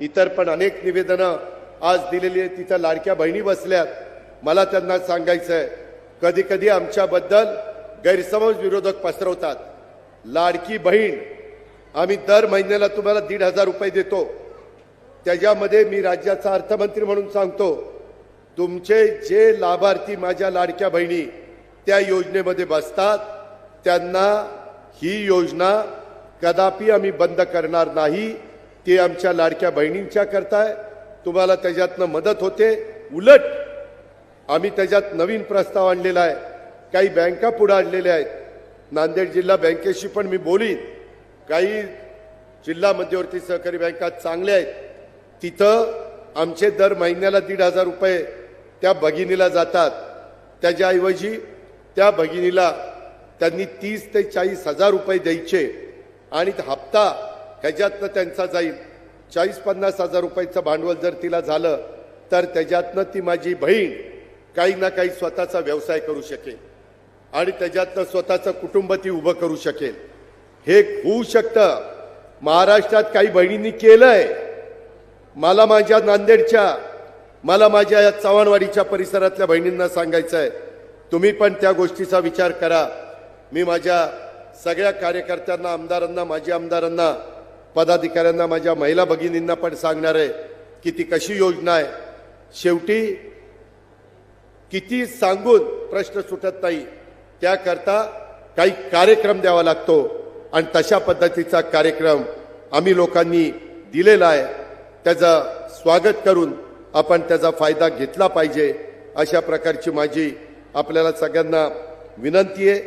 इतर पण अनेक निवेदनं आज दिलेली आहेत. तिथं लाडक्या बहिणी बसल्यात. मला त्यांना सांगायचं आहे, कधी कधी आमच्याबद्दल गैरसमज विरोधक पसरवतात. लाडकी बहीण आम्ही दर महिन्याला तुम्हाला 1,500 रुपये देतो. त्याच्यामध्ये मी राज्याचा अर्थमंत्री म्हणून सांगतो, तुमचे जे लाभार्थी माझ्या लाडक्या बहिणी त्या योजनेमध्ये बसतात त्यांना ही योजना कदापि आम्ही बंद करणार नाही. ती आमच्या लाडक्या बहिणींच्या करताय. तुम्हाला त्याच्यातनं मदत होते. उलट आम्ही त्याच्यात नवीन प्रस्ताव आणलेला आहे. काही बँका पुढे आणलेल्या आहेत. नांदेड जिल्हा बँकेशी पण मी बोलीन. काही जिल्हा मध्यवर्ती सहकारी बँका चांगल्या आहेत. तिथं आमचे दर महिन्याला 1,500 रुपये त्या भगिनीला जातात. त्याच्याऐवजी त्या भगिनीला त्यांनी 30 ते 40,000 रुपये द्यायचे आणि हप्ता ह्याच्यातनं त्यांचा जाईल. 40-50 हजार रुपयाचं भांडवल जर तिला झालं तर त्याच्यातनं ती माझी बहीण काही ना काही स्वतःचा व्यवसाय करू शकेल आणि त्याच्यातनं स्वतःचं कुटुंब ती उभं करू शकेल. हे होऊ शकतं. महाराष्ट्रात काही बहिणींनी केलंय. मला माझ्या नांदेडच्या, मला माझ्या या चव्हाणवाडीच्या परिसरातल्या बहिणींना सांगायचं आहे, तुम्ही पण त्या गोष्टीचा विचार करा. मी माझ्या सगळ्या कार्यकर्त्यांना, आमदारांना, माजी आमदारांना, पदाधिकाऱ्यांना, माझ्या महिला भगिनींना पण सांगणार आहे की ती कशी योजना आहे. शेवटी किती सांगून प्रश्न सुटत नाही. त्याकरता काही कार्यक्रम द्यावा लागतो आणि तशा पद्धतीचा कार्यक्रम आम्ही लोकांनी दिलेला आहे. त्याचं स्वागत करून आपण त्याचा फायदा घेतला पाहिजे. अशा प्रकारची माझी आपल्याला सगळ्यांना विनंती आहे.